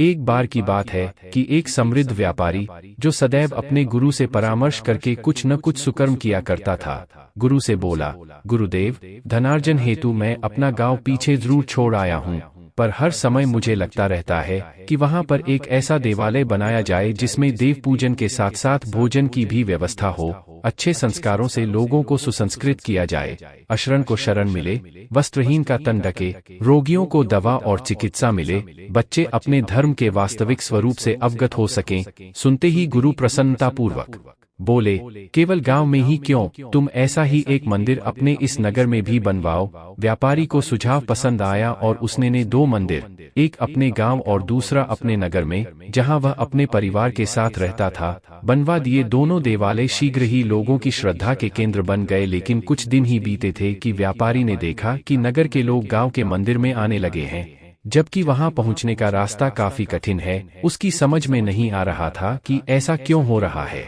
एक बार की बात है कि एक समृद्ध व्यापारी जो सदैव अपने गुरु से परामर्श करके कुछ न कुछ सुकर्म किया करता था, गुरु से बोला, गुरुदेव, धनार्जन हेतु मैं अपना गांव पीछे जरूर छोड़ आया हूँ, पर हर समय मुझे लगता रहता है कि वहां पर एक ऐसा देवालय बनाया जाए जिसमें देव पूजन के साथ साथ भोजन की भी व्यवस्था हो, अच्छे संस्कारों से लोगों को सुसंस्कृत किया जाए, अशरण को शरण मिले, वस्त्रहीन का तन ढके, रोगियों को दवा और चिकित्सा मिले, बच्चे अपने धर्म के वास्तविक स्वरूप से अवगत हो सकें। सुनते ही गुरु प्रसन्नतापूर्वक बोले, केवल गांव में ही क्यों, तुम ऐसा ही एक मंदिर अपने इस नगर में भी बनवाओ। व्यापारी को सुझाव पसंद आया और उसने ने 2 मंदिर, एक अपने गांव और दूसरा अपने नगर में, जहां वह अपने परिवार के साथ रहता था, बनवा दिए। दोनों देवालय शीघ्र ही लोगों की श्रद्धा के केंद्र बन गए। लेकिन कुछ दिन ही बीते थे कि व्यापारी ने देखा कि नगर के लोग गांव के मंदिर में आने लगे हैं, जबकि वहां पहुंचने का रास्ता काफी कठिन है। उसकी समझ में नहीं आ रहा था कि ऐसा क्यों हो रहा है।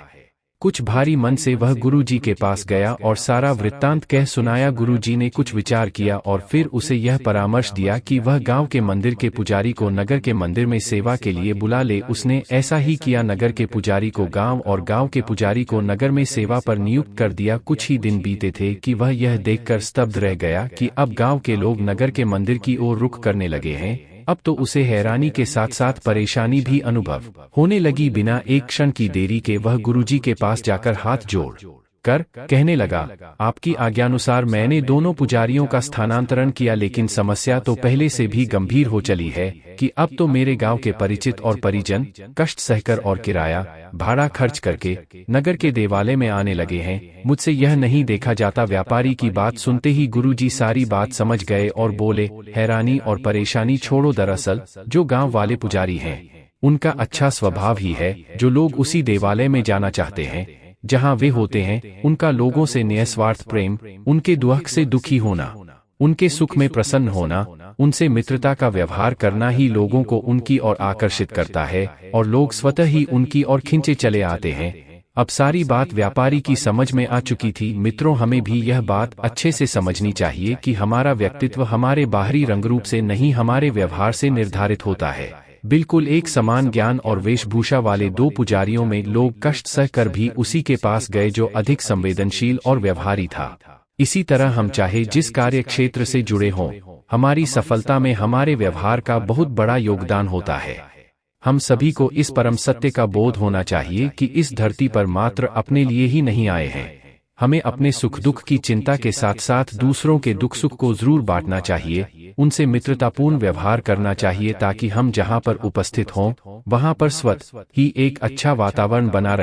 कुछ भारी मन से वह गुरुजी के पास गया और सारा वृत्तांत कह सुनाया। गुरुजी ने कुछ विचार किया और फिर उसे यह परामर्श दिया कि वह गांव के मंदिर के पुजारी को नगर के मंदिर में सेवा के लिए बुला ले। उसने ऐसा ही किया, नगर के पुजारी को गांव और गांव के पुजारी को नगर में सेवा पर नियुक्त कर दिया। कुछ ही दिन बीते थे कि वह यह देखकर स्तब्ध रह गया कि अब गांव के लोग नगर के मंदिर की ओर रुख करने लगे हैं। अब तो उसे हैरानी के साथ साथ परेशानी भी अनुभव होने लगी। बिना एक क्षण की देरी के वह गुरुजी के पास जाकर हाथ जोड़ कर कहने लगा, आपकी आज्ञानुसार मैंने दोनों पुजारियों का स्थानांतरण किया, लेकिन समस्या तो पहले से भी गंभीर हो चली है कि अब तो मेरे गांव के परिचित और परिजन कष्ट सहकर और किराया भाड़ा खर्च करके नगर के देवालय में आने लगे हैं। मुझसे यह नहीं देखा जाता। व्यापारी की बात सुनते ही गुरुजी सारी बात समझ गए और बोले, हैरानी और परेशानी छोड़ो, दरअसल जो गांव वाले पुजारी हैं उनका अच्छा स्वभाव ही है, जो लोग उसी देवालय में जाना चाहते हैं जहां वे होते हैं। उनका लोगों से निस्वार्थ प्रेम, उनके दुख से दुखी होना, उनके सुख में प्रसन्न होना, उनसे मित्रता का व्यवहार करना ही लोगों को उनकी ओर आकर्षित करता है और लोग स्वतः ही उनकी ओर खिंचे चले आते हैं। अब सारी बात व्यापारी की समझ में आ चुकी थी। मित्रों, हमें भी यह बात अच्छे से समझनी चाहिए कि हमारा व्यक्तित्व हमारे बाहरी रंगरूप से नहीं, हमारे व्यवहार से निर्धारित होता है। बिल्कुल एक समान ज्ञान और वेशभूषा वाले 2 पुजारियों में लोग कष्ट सह कर भी उसी के पास गए जो अधिक संवेदनशील और व्यवहारी था। इसी तरह हम चाहे जिस कार्य क्षेत्र से जुड़े हों, हमारी सफलता में हमारे व्यवहार का बहुत बड़ा योगदान होता है। हम सभी को इस परम सत्य का बोध होना चाहिए कि इस धरती पर मात्र अपने लिए ही नहीं आए हैं। हमें अपने सुख दुख की चिंता के साथ साथ दूसरों के दुख सुख को जरूर बांटना चाहिए, उनसे मित्रतापूर्ण व्यवहार करना चाहिए, ताकि हम जहां पर उपस्थित हों वहां पर स्वतः ही एक अच्छा वातावरण बना रहे।